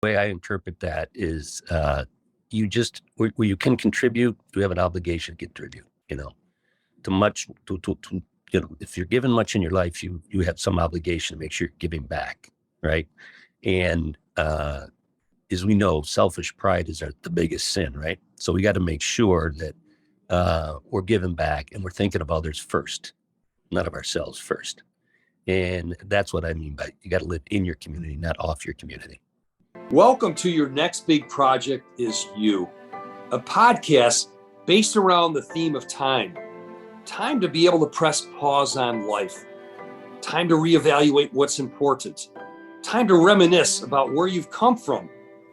way I interpret that is where you can contribute, you have an obligation to contribute, to much, to if you're given much in your life, you have some obligation to make sure you're giving back, right? And as we know, selfish pride is the biggest sin, right? So we got to make sure that we're giving back and we're thinking of others first, not of ourselves first. And that's what I mean by you got to live in your community, not off your community. Welcome to Your Next Big Project is You, a podcast based around the theme of time. Time to be able to press pause on life. Time to reevaluate what's important. Time to reminisce about where you've come from,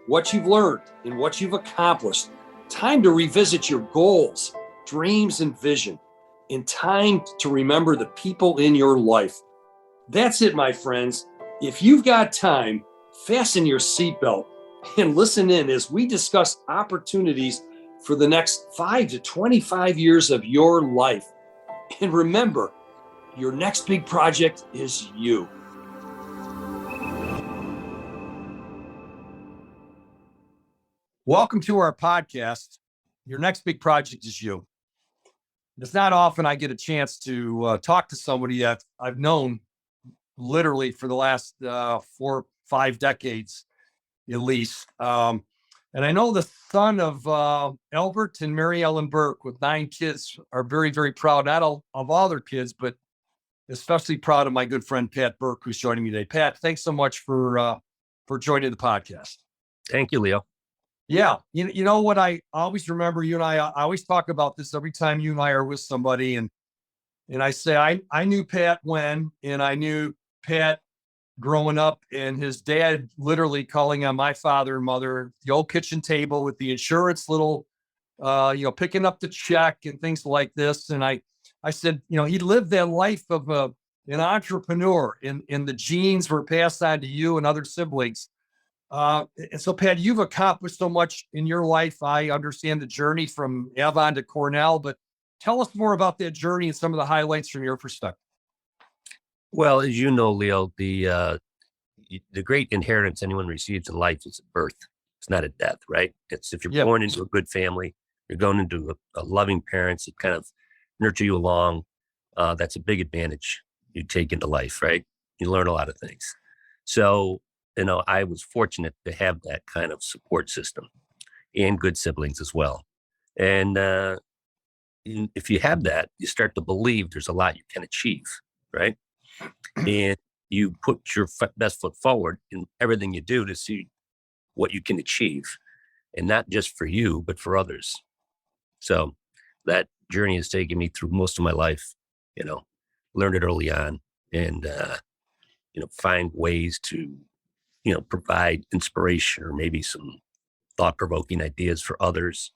what you've learned, and what you've accomplished. Time to revisit your goals, dreams, and vision. And time to remember the people in your life. That's it, my friends. If you've got time, fasten your seatbelt and listen in as we discuss opportunities for the next 5 to 25 years of your life. And remember, your next big project is you. Welcome to our podcast. Your next big project is you. It's not often I get a chance to talk to somebody that I've known literally for the last 4 5 decades, at least. And I know the son of Albert and Mary Ellen Burke with 9 kids are very, very proud, not of all their kids, but especially proud of my good friend, Pat Burke, who's joining me today. Pat, thanks so much for joining the podcast. Thank you, Leo. Yeah. You know what I always remember, you and I always talk about this every time you and I are with somebody. And I say, I knew Pat and I knew Pat growing up, and his dad literally calling on my father and mother, the old kitchen table with the insurance little, picking up the check and things like this. And I said, he lived that life of an entrepreneur, and the genes were passed on to you and other siblings. And so, Pat, you've accomplished so much in your life. I understand the journey from Avon to Cornell, but tell us more about that journey and some of the highlights from your perspective. Well, as you know, Leo, the great inheritance anyone receives in life is a birth. It's not a death, right? It's if you're born into a good family, you're going into a loving parents that kind of nurture you along. That's a big advantage you take into life, right? You learn a lot of things. So, I was fortunate to have that kind of support system and good siblings as well. And if you have that, you start to believe there's a lot you can achieve, right? And you put your best foot forward in everything you do to see what you can achieve, and not just for you, but for others. So that journey has taken me through most of my life, learned it early on, and, find ways to, provide inspiration or maybe some thought-provoking ideas for others.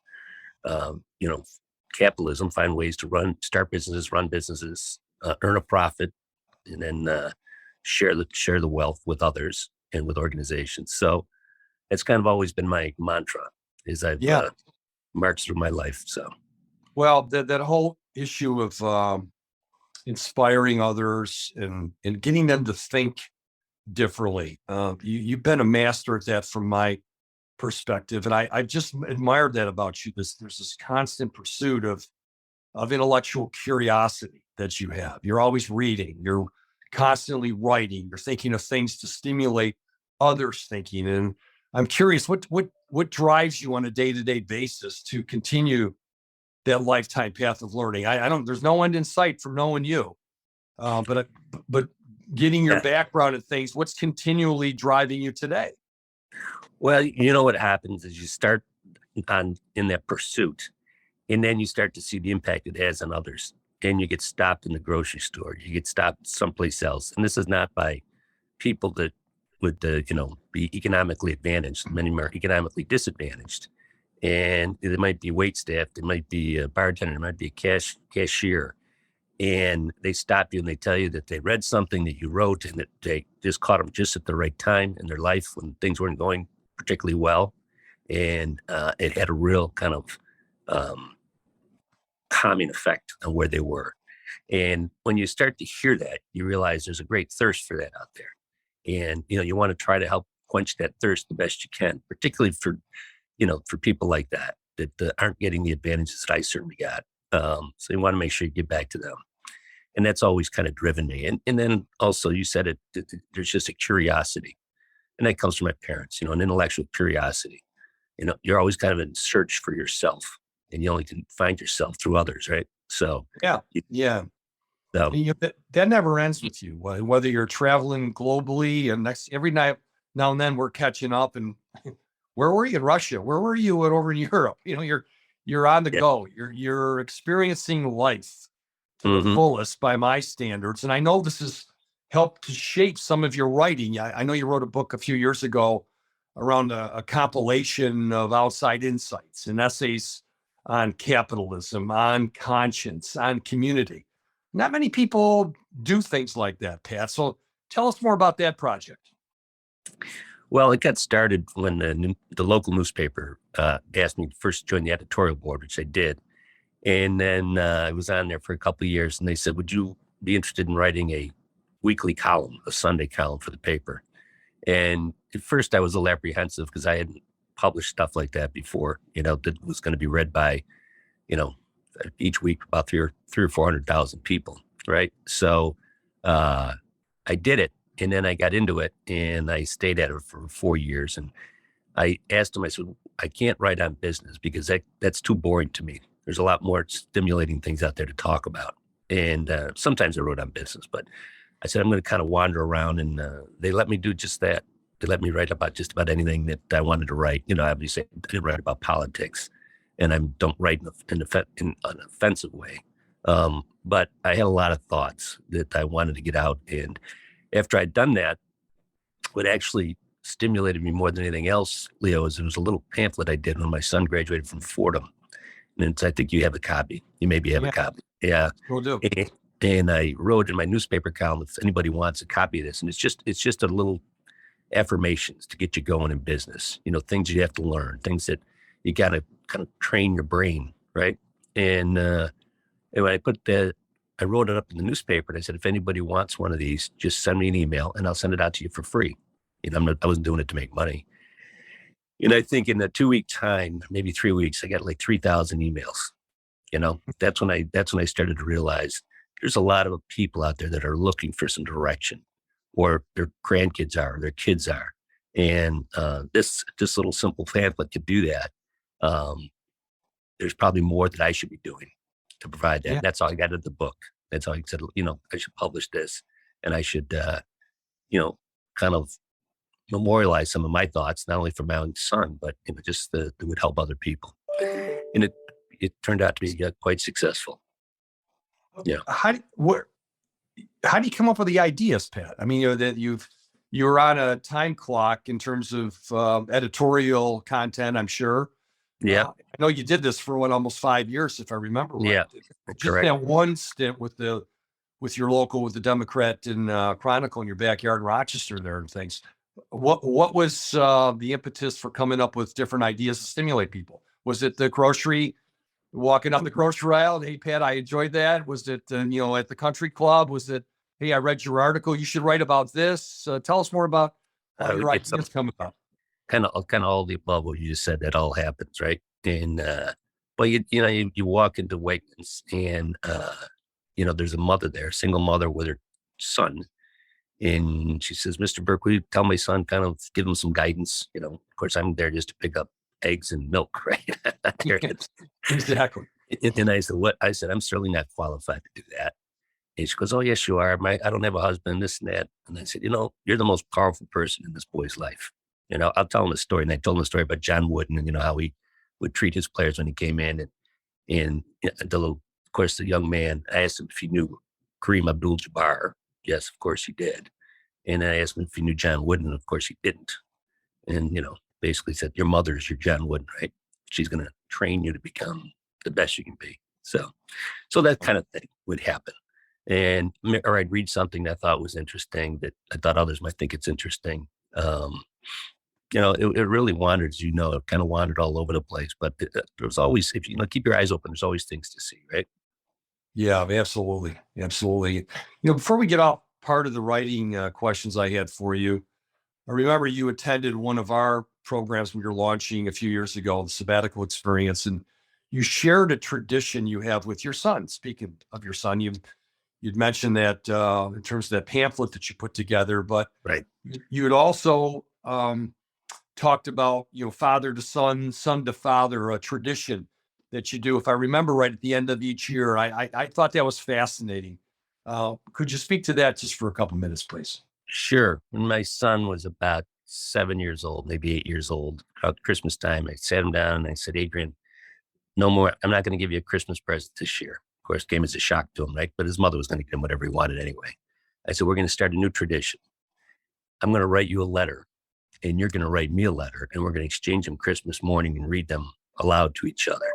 Capitalism, find ways to start businesses, run businesses, earn a profit, and then share the wealth with others and with organizations. So it's kind of always been my mantra as I've marched through my life. So, well, that whole issue of inspiring others and getting them to think differently. You've been a master at that from my perspective, and I just admired that about you. There's this constant pursuit of intellectual curiosity that you have. You're always reading. You're constantly writing. You're thinking of things to stimulate others' thinking. And I'm curious, what drives you on a day-to-day basis to continue that lifetime path of learning? There's no end in sight from knowing you. But getting your background and things, what's continually driving you today? Well, what happens is you start in that pursuit, and then you start to see the impact it has on others. And you get stopped in the grocery store. You get stopped someplace else. And this is not by people that would, be economically advantaged. Many are economically disadvantaged. And it might be wait staff. It might be a bartender. It might be a cashier. And they stop you and they tell you that they read something that you wrote and that they just caught them just at the right time in their life when things weren't going particularly well. And it had a real kind of calming effect on where they were. And when you start to hear that, you realize there's a great thirst for that out there. And, you want to try to help quench that thirst the best you can, particularly for, for people like that aren't getting the advantages that I certainly got. So you want to make sure you give back to them. And that's always kind of driven me. And then also you said there's just a curiosity, and that comes from my parents, an intellectual curiosity. You're always kind of in search for yourself, and you only can find yourself through others. Right. So, yeah. So That never ends with you, whether you're traveling globally and every night now and then we're catching up. And where were you in Russia? Where were you over in Europe? You're on the go. You're experiencing life to the fullest by my standards. And I know this has helped to shape some of your writing. I know you wrote a book a few years ago around a compilation of outside insights and essays on capitalism, on conscience, on community. Not many people do things like that, Pat. So tell us more about that project. Well, it got started when the local newspaper asked me to first join the editorial board, which I did. And then I was on there for a couple of years, and they said, would you be interested in writing a weekly column, a Sunday column for the paper? And at first I was a little apprehensive because I hadn't published stuff like that before, that was going to be read by, each week about three or 400,000 people. Right. So I did it, and then I got into it, and I stayed at it for 4 years. And I asked him, I said, I can't write on business because that's too boring to me. There's a lot more stimulating things out there to talk about. And sometimes I wrote on business, but I said, I'm going to kind of wander around, and they let me do just that. They let me write about just about anything that I wanted to write. Obviously I didn't write about politics, and I don't write in an offensive way. But I had a lot of thoughts that I wanted to get out. And after I'd done that, what actually stimulated me more than anything else, Leo, is it was a little pamphlet I did when my son graduated from Fordham. And I think you have a copy. You maybe have a copy. Yeah. Will do. And I wrote in my newspaper column, if anybody wants a copy of this, and it's just a little affirmations to get you going in business, things you have to learn, things that you got to kind of train your brain. Right. And when I wrote it up in the newspaper, and I said, if anybody wants one of these, just send me an email and I'll send it out to you for free. I wasn't doing it to make money. And I think in the 2-week time, maybe 3 weeks, I got like 3,000 emails. That's when I started to realize there's a lot of people out there that are looking for some direction, or their grandkids are, or their kids are. And this little simple pamphlet could do that. There's probably more that I should be doing to provide that. Yeah. That's all I got in the book. That's all I said, I should publish this, and I should, kind of memorialize some of my thoughts, not only for my own son, but just that would help other people. And it turned out to be quite successful. Yeah. How do you come up with the ideas, Pat? I mean, that you're on a time clock in terms of editorial content, I'm sure. Yeah. I know you did this for almost 5 years, if I remember right. Yeah. Just correct. that one stint with the local Democrat and Chronicle in your backyard in Rochester there and things. What was the impetus for coming up with different ideas to stimulate people? Was it the walking up the grocery aisle? Hey, Pat, I enjoyed that. Was it, at the country club? Was it, hey, I read your article, you should write about this? Tell us more about how your ideas come about. Kind of all the above what you just said. That all happens, right? And but you walk into Wegmans, and there's a mother there, single mother with her son, and she says, "Mr. Burke, will you tell my son, kind of give him some guidance?" Of course, I'm there just to pick up eggs and milk, right? Exactly. And I said, "What?" I said, "I'm certainly not qualified to do that." And she goes, "Oh, yes, you are. I don't have a husband, this and that." And I said, "You're the most powerful person in this boy's life." I'll tell him a story. And I told him a story about John Wooden and, how he would treat his players when he came in. And of course, the young man, I asked him if he knew Kareem Abdul-Jabbar. Yes, of course he did. And I asked him if he knew John Wooden. Of course he didn't. And, basically said, your mother is your John Wooden, right? She's going to train you to become the best you can be. So that kind of thing would happen. Or I'd read something that I thought was interesting, that I thought others might think it's interesting. It really wandered, as it kind of wandered all over the place, but there was always, if you keep your eyes open, there's always things to see, right? Yeah, absolutely. Absolutely. Before we get off part of the writing questions I had for you, I remember you attended one of our programs we were launching a few years ago, the sabbatical experience, and you shared a tradition you have with your son. Speaking of your son, you'd mentioned that in terms of that pamphlet that you put together, but Right. you had also talked about, father to son, son to father, a tradition that you do. If I remember right, at the end of each year, I thought that was fascinating. Could you speak to that just for a couple minutes, please? Sure. When my son was about 7 years old, maybe 8 years old, about Christmas time, I sat him down and I said, Adrian, no more. I'm not going to give you a Christmas present this year. Of course, came as a shock to him, right? But his mother was going to give him whatever he wanted anyway. I said, we're going to start a new tradition. I'm going to write you a letter and you're going to write me a letter and we're going to exchange them Christmas morning and read them aloud to each other.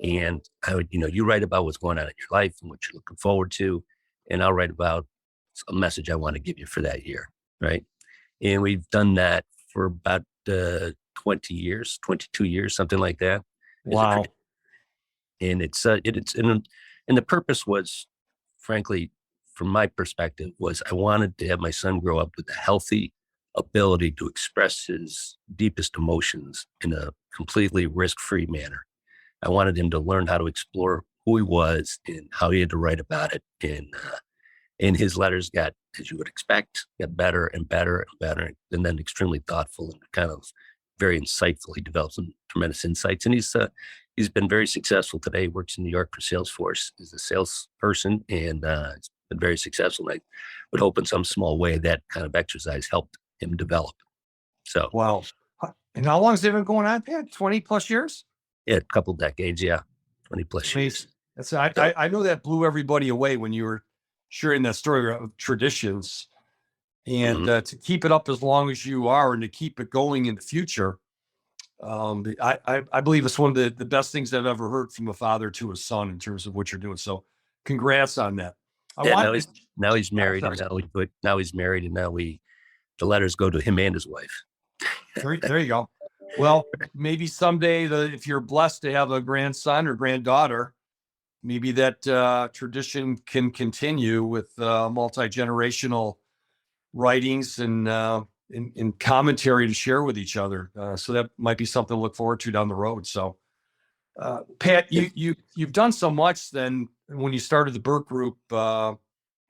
And I would, you write about what's going on in your life and what you're looking forward to. And I'll write about a message I want to give you for that year. Right. And we've done that for about 20 years, 22 years, something like that. Wow. And and the purpose was, frankly, from my perspective, was I wanted to have my son grow up with a healthy ability to express his deepest emotions in a completely risk-free manner. I wanted him to learn how to explore who he was and how he had to write about it. And his letters got, as you would expect, got better and better and better, and then extremely thoughtful and kind of very insightful. He developed some tremendous insights, and he's been very successful today. He works in New York for Salesforce as a salesperson, and it's been very successful. And I would hope in some small way that kind of exercise helped him develop. So, wow. And how long has it been going on, Pat? 20 plus years? Yeah, a couple decades. Yeah, 20 plus years. That's I know that blew everybody away when you were sharing that story of traditions, and to keep it up as long as you are and to keep it going in the future. I believe it's one of the best things I've ever heard from a father to a son in terms of what you're doing. So congrats on that. Now he's married. Now he's married, and the letters go to him and his wife. There you go. Well, maybe someday, if you're blessed to have a grandson or granddaughter, maybe that tradition can continue with multi-generational writings and commentary to share with each other. So that might be something to look forward to down the road. So, Pat, you've done so much then when you started the Burke Group.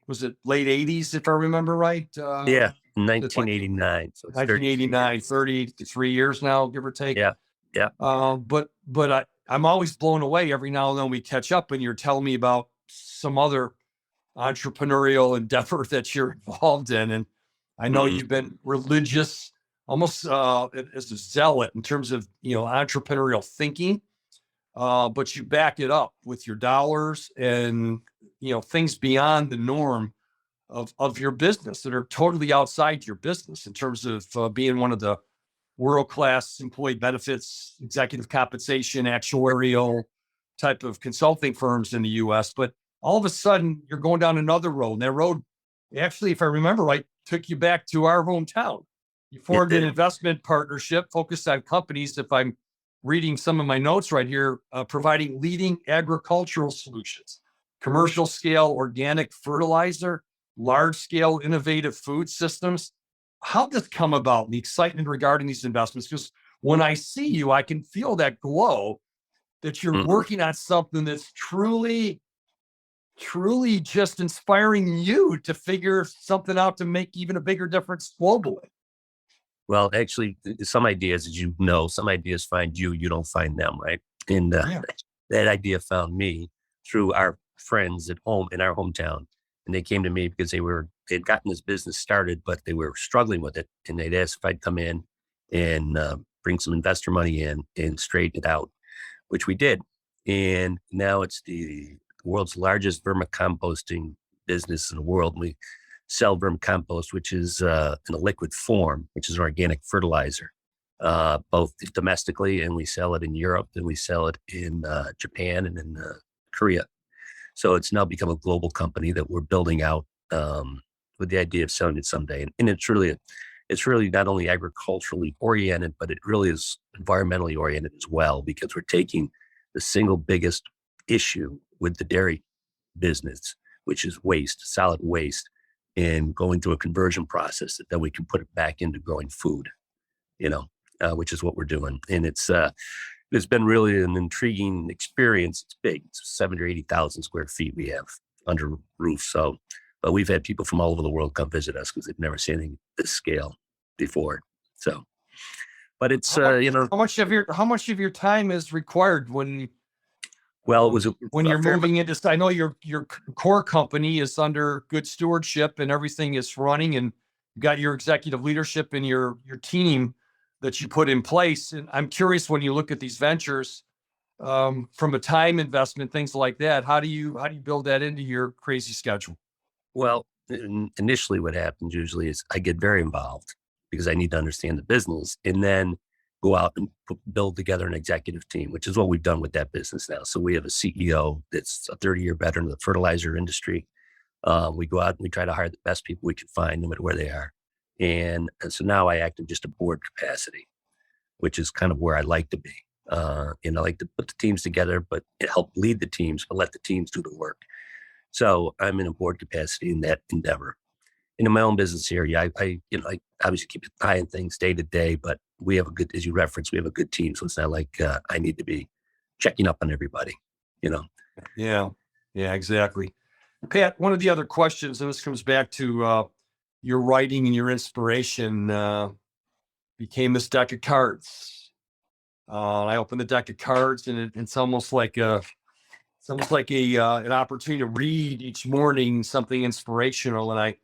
Was it late 80s, if I remember right? Yeah, 1989. So it's 1989, 33 years now, give or take. Yeah, yeah. But I'm always blown away every now and then we catch up and you're telling me about some other entrepreneurial endeavor that you're involved in. And I know you've been religious, almost as a zealot in terms of, entrepreneurial thinking, but you back it up with your dollars and, things beyond the norm of your business that are totally outside your business in terms of being one of the world-class employee benefits, executive compensation, actuarial type of consulting firms in the US. But all of a sudden you're going down another road. And that road, actually, if I remember right, took you back to our hometown. You formed an investment partnership focused on companies, if I'm reading some of my notes right here, providing leading agricultural solutions, commercial scale organic fertilizer, large scale innovative food systems. How did this come about, the excitement regarding these investments? Because when I see you, I can feel that glow that you're working on something that's truly just inspiring you to figure something out to make even a bigger difference globally. Well, actually, some ideas, as you know, some ideas find you, you don't find them, right? And that idea found me through our friends at home in our hometown. And they came to me because they'd gotten this business started, but they were struggling with it. And they'd asked if I'd come in and bring some investor money in and straighten it out, which we did. And now it's the world's largest vermicomposting business in the world. We sell vermicompost, which is in a liquid form, which is an organic fertilizer, both domestically, and we sell it in Europe, and we sell it in Japan and in Korea. So it's now become a global company that we're building out with the idea of selling it someday. And it's really not only agriculturally oriented, but it really is environmentally oriented as well, because we're taking the single biggest issue with the dairy business, which is waste, solid waste, and going through a conversion process that then we can put it back into growing food, which is what we're doing. And it's been really an intriguing experience. It's big. It's 70 or 80,000 square feet we have under roof. So, but we've had people from all over the world come visit us because they've never seen anything this scale before. So, but it's, how much of your time is required when you're moving into, I know your core company is under good stewardship and everything is running, and you got your executive leadership and your team that you put in place. And I'm curious, when you look at these ventures, from a time investment, things like that, how do you build that into your crazy schedule? Well, initially what happens usually is I get very involved because I need to understand the business, and then go out and build together an executive team, which is what we've done with that business now. So we have a CEO that's a 30-year veteran of the fertilizer industry. We go out and we try to hire the best people we can find, no matter where they are. And so now I act in just a board capacity, which is kind of where I like to be. And I like to put the teams together, but help lead the teams, but let the teams do the work. So I'm in a board capacity in that endeavor. And in my own business area, I obviously keep an eye on things day to day, but we have as you referenced, we have a good team. So it's not like I need to be checking up on everybody, Yeah, exactly. Pat, one of the other questions, and this comes back to your writing and your inspiration, became this deck of cards. I opened the deck of cards, and it's almost like an opportunity to read each morning something inspirational. And I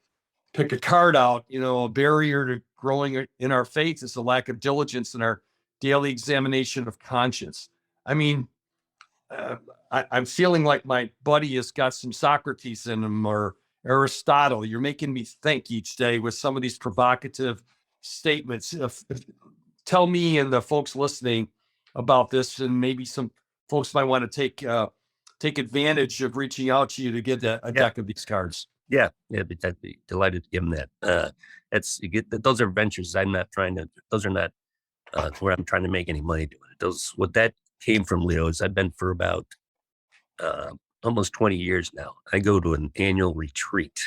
pick a card out. A barrier to growing in our faith is the lack of diligence in our daily examination of conscience. I mean, I'm feeling like my buddy has got some Socrates in him, or Aristotle. You're making me think each day with some of these provocative statements. Tell me and the folks listening about this, and maybe some folks might want to take advantage of reaching out to you to get a deck of these cards. Yeah, I'd be delighted to give them that. Those are ventures. Those are not where I'm trying to make any money doing it. What that came from, Leo, is I've been for about almost 20 years now. I go to an annual retreat.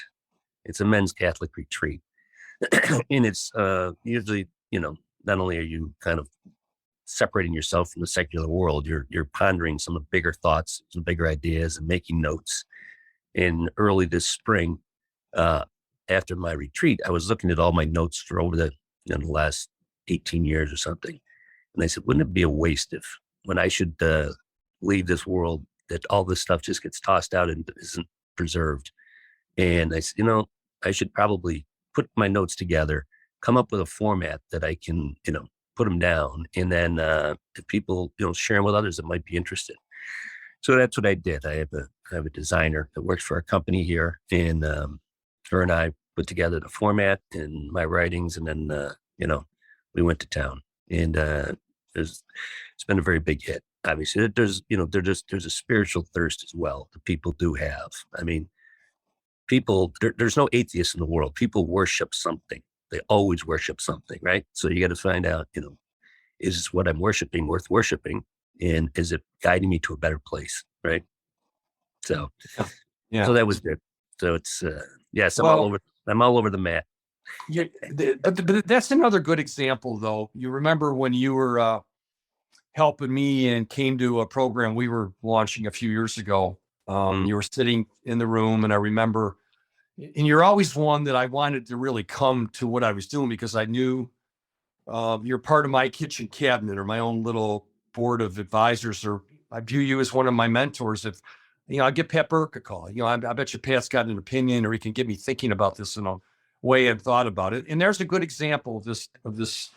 It's a men's Catholic retreat. And it's usually, not only are you kind of separating yourself from the secular world, you're pondering some of the bigger thoughts, some bigger ideas, and making notes. In early this spring, after my retreat, I was looking at all my notes for over the last 18 years or something. And I said, wouldn't it be a waste if when I should leave this world, that all this stuff just gets tossed out and isn't preserved? And I said, I should probably put my notes together, come up with a format that I can, put them down. And then if people, share them with others that might be interested. So that's what I did. I have a designer that works for our company here, and her and I put together the format and my writings, and then we went to town, and it's been a very big hit. Obviously, there's a spiritual thirst as well that people do have. I mean, there's no atheists in the world. People worship something. They always worship something, right? So you got to find out, is what I'm worshiping worth worshiping? And is it guiding me to a better place? Right. So, so that was good. So it's, yes, I'm all over the map. Yeah. But that's another good example, though. You remember when you were helping me and came to a program we were launching a few years ago. You were sitting in the room, and I remember, and you're always one that I wanted to really come to what I was doing, because I knew you're part of my kitchen cabinet, or my own little board of advisors, or I view you as one of my mentors. If I get Pat Burke a call, I bet you Pat's got an opinion, or he can get me thinking about this in a way I've thought about it. And there's a good example of this.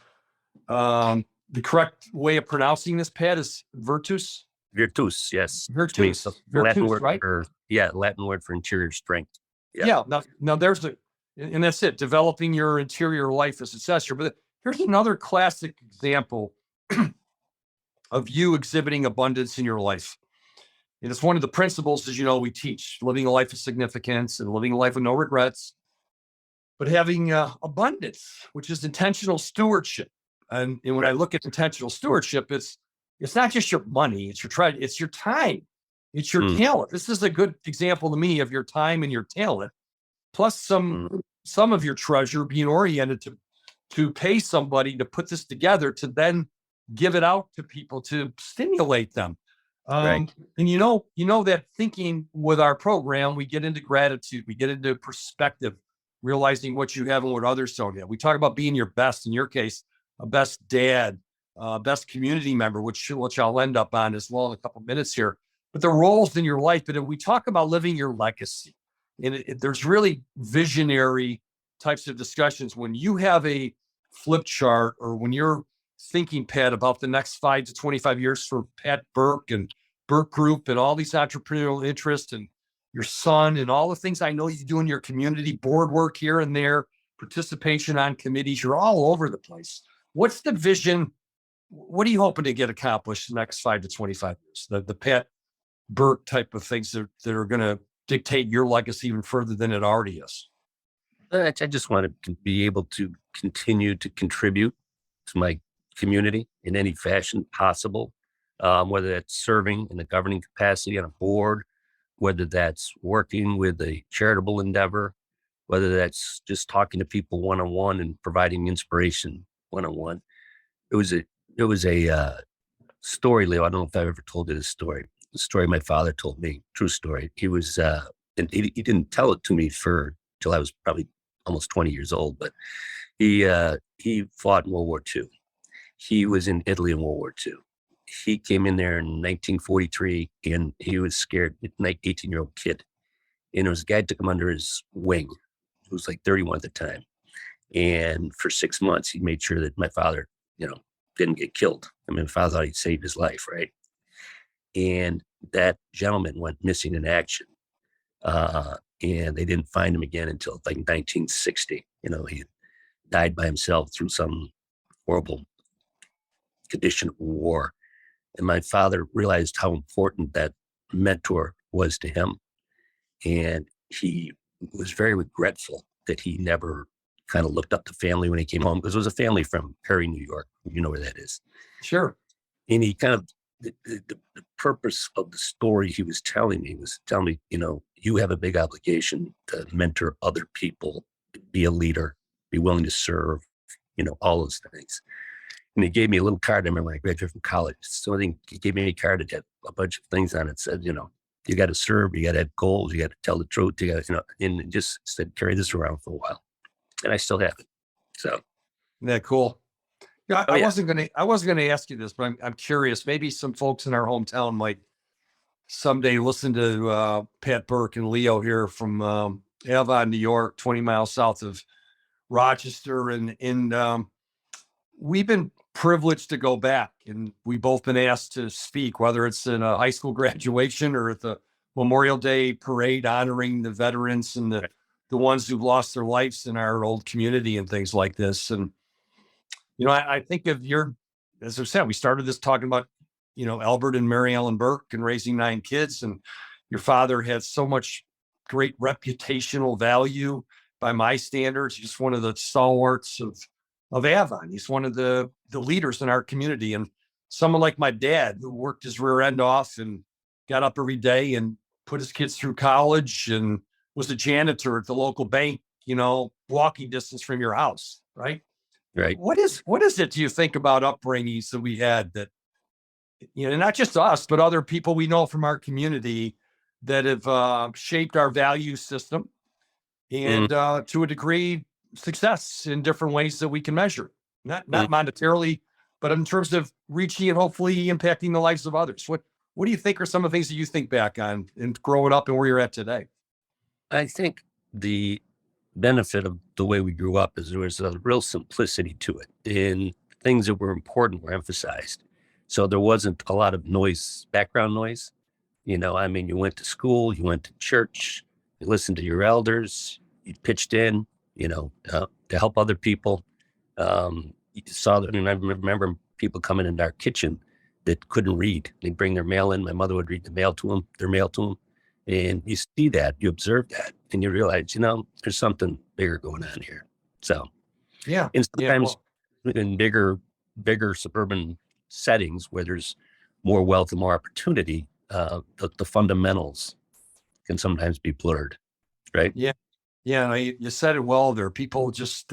The correct way of pronouncing this, Pat, is virtus. Virtus, yes. Virtus, Latin word, right? Latin word for interior strength. Yeah. Now there's and that's it. Developing your interior life as a successor. But here's another classic example of you exhibiting abundance in your life. And it's one of the principles, as we teach, living a life of significance and living a life with no regrets, but having abundance, which is intentional stewardship. And when I look at intentional stewardship, it's not just your money, it's your time, it's your talent. This is a good example to me of your time and your talent. plus some of your treasure being oriented to pay somebody to put this together to then give it out to people to stimulate them. Right. And you know that thinking with our program, we get into gratitude, we get into perspective, realizing what you have and what others don't have. We talk about being your best, in your case, a best dad, best community member, which I'll end up on as well in a couple of minutes here. But the roles in your life, but we talk about living your legacy. And there's really visionary types of discussions. When you have a flip chart, or when you're thinking, Pat, about the next 5 to 25 years for Pat Burke and Burke Group and all these entrepreneurial interests and your son and all the things I know you do in your community, board work here and there, participation on committees, you're all over the place. What's the vision? What are you hoping to get accomplished the next 5 to 25 years? The Pat Burke type of things that are going to dictate your legacy even further than it already is. I just want to be able to continue to contribute to my community in any fashion possible, whether that's serving in a governing capacity on a board, whether that's working with a charitable endeavor, whether that's just talking to people one-on-one and providing inspiration one-on-one. It was a story, Leo. I don't know if I've ever told you this story. The story my father told me, true story. He was, and he didn't tell it to me till I was probably almost 20 years old, but he fought in World War II. He was in Italy in World War II. He came in there in 1943, and he was scared, 18-year-old kid. And there was a guy took him under his wing, who was like 31 at the time. And for 6 months, he made sure that my father, didn't get killed. I mean, my father thought he'd saved his life, right? And that gentleman went missing in action. And they didn't find him again until like 1960. He died by himself through some horrible condition of war. And my father realized how important that mentor was to him. And he was very regretful that he never kind of looked up to family when he came home, because it was a family from Perry, New York. You know where that is. Sure. And he kind of, the purpose of the story he was telling me was telling me, you have a big obligation to mentor other people, be a leader, be willing to serve, all those things. And he gave me a little card. I remember when I graduated from college. So I think he gave me a card that had a bunch of things on it. Said, you got to serve, you got to have goals, you got to tell the truth, you got to, and it just said, carry this around for a while. And I still have it. So. Isn't that cool? Yeah, I wasn't gonna ask you this, but I'm curious. Maybe some folks in our hometown might someday listen to Pat Burke and Leo here from Avon, New York, 20 miles south of Rochester, and we've been privileged to go back, and we've both been asked to speak, whether it's in a high school graduation or at the Memorial Day parade honoring the veterans and the ones who've lost their lives in our old community and things like this. And I think of as I said, we started this talking about, Albert and Mary Ellen Burke and raising 9 kids. And your father had so much great reputational value by my standards. He's one of the stalwarts of Avon. He's one of the leaders in our community. And someone like my dad, who worked his rear end off and got up every day and put his kids through college and was a janitor at the local bank, walking distance from your house, right? Right. What is it, do you think, about upbringings that we had that, not just us, but other people we know from our community that have shaped our value system and to a degree, success in different ways that we can measure, not monetarily, but in terms of reaching and hopefully impacting the lives of others. What do you think are some of the things that you think back on and growing up and where you're at today? I think the benefit of the way we grew up is there was a real simplicity to it, and things that were important were emphasized. So there wasn't a lot of noise, background noise. You went to school, you went to church, you listened to your elders, you pitched in, to help other people. You saw that. I remember people coming into our kitchen that couldn't read. They'd bring their mail in. My mother would read their mail to them. And you see that, you observe that, and you realize, there's something bigger going on here. So, yeah. And sometimes in bigger suburban settings where there's more wealth and more opportunity, the fundamentals can sometimes be blurred, right? Yeah. Yeah, no, you said it well there. People just,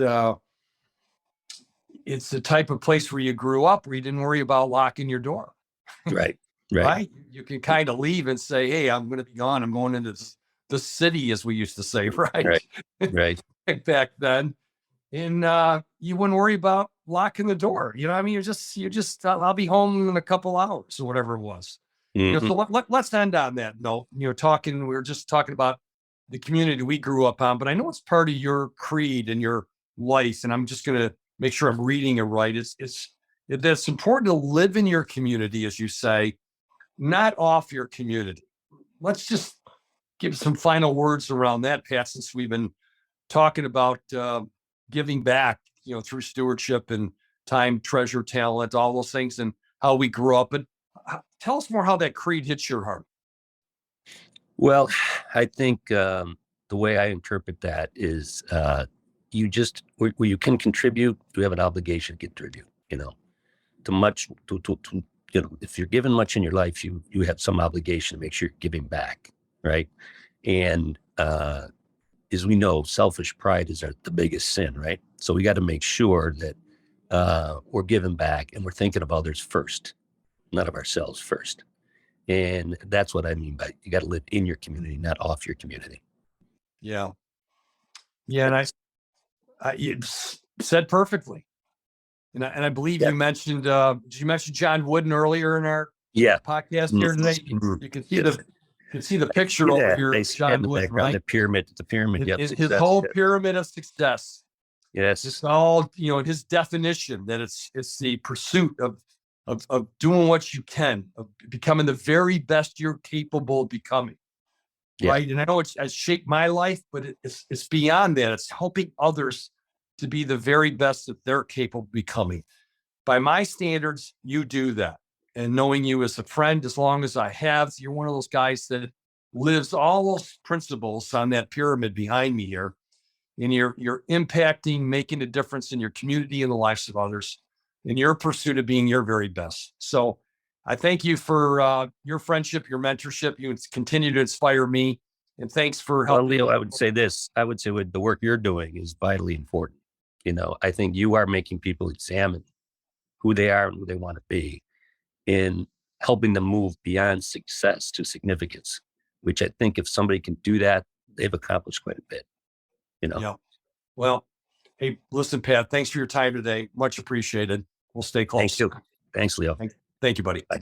it's the type of place where you grew up where you didn't worry about locking your door, Right. Right. right? You can kind of leave and say, hey, I'm going to be gone. I'm going into the city, as we used to say, right? Right. Right. Back then. And you wouldn't worry about locking the door. You know, I mean, I'll be home in a couple hours or whatever it was. You know, Mhm. so let's end on that note. You know, we were just talking about the community we grew up on, but I know it's part of your creed and your life. And I'm just going to make sure I'm reading it right. It's important to live in your community, as you say, not off your community. Let's just give some final words around that, Pat, since we've been talking about giving back, you know, through stewardship and time, treasure, talent, all those things, and how we grew up. And tell us more how that creed hits your heart. Well, I think the way I interpret that is you just where you can contribute, you have an obligation to contribute. You know, to much to you know, if you're given much in your life, you have some obligation to make sure you're giving back, right? And as we know, selfish pride is the biggest sin, right? So we got to make sure that we're giving back and we're thinking of others first, not of ourselves first. And that's what I mean by you got to live in your community, not off your community. Yeah. Yeah. And you said perfectly. And I believe Yeah. you mentioned, did you mention John Wooden earlier in our Yeah. podcast here today? You can see the picture over here. They John Wooden, right? the pyramid. Yep, His whole pyramid of success. Yes. It's all, you know, his definition that it's the pursuit of doing what you can, of becoming the very best you're capable of becoming. Yeah. Right. And I know it's shaped my life, but it's beyond that. It's helping others to be the very best that they're capable of becoming. By my standards, you do that. And knowing you as a friend, as long as I have, you're one of those guys that lives all those principles on that pyramid behind me here. And you're impacting, making a difference in your community and the lives of others in your pursuit of being your very best. So I thank you for your friendship, your mentorship. You continue to inspire me. And thanks for Well, helping. Leo, I would say this. I would say with the work you're doing is vitally important. You know, I think you are making people examine who they are and who they want to be in helping them move beyond success to significance, which I think if somebody can do that, they've accomplished quite a bit, you know? Yeah. Well, hey, listen, Pat, thanks for your time today. Much appreciated. We'll stay close. Thank you. Thanks, Leo. Thank you, buddy. Bye.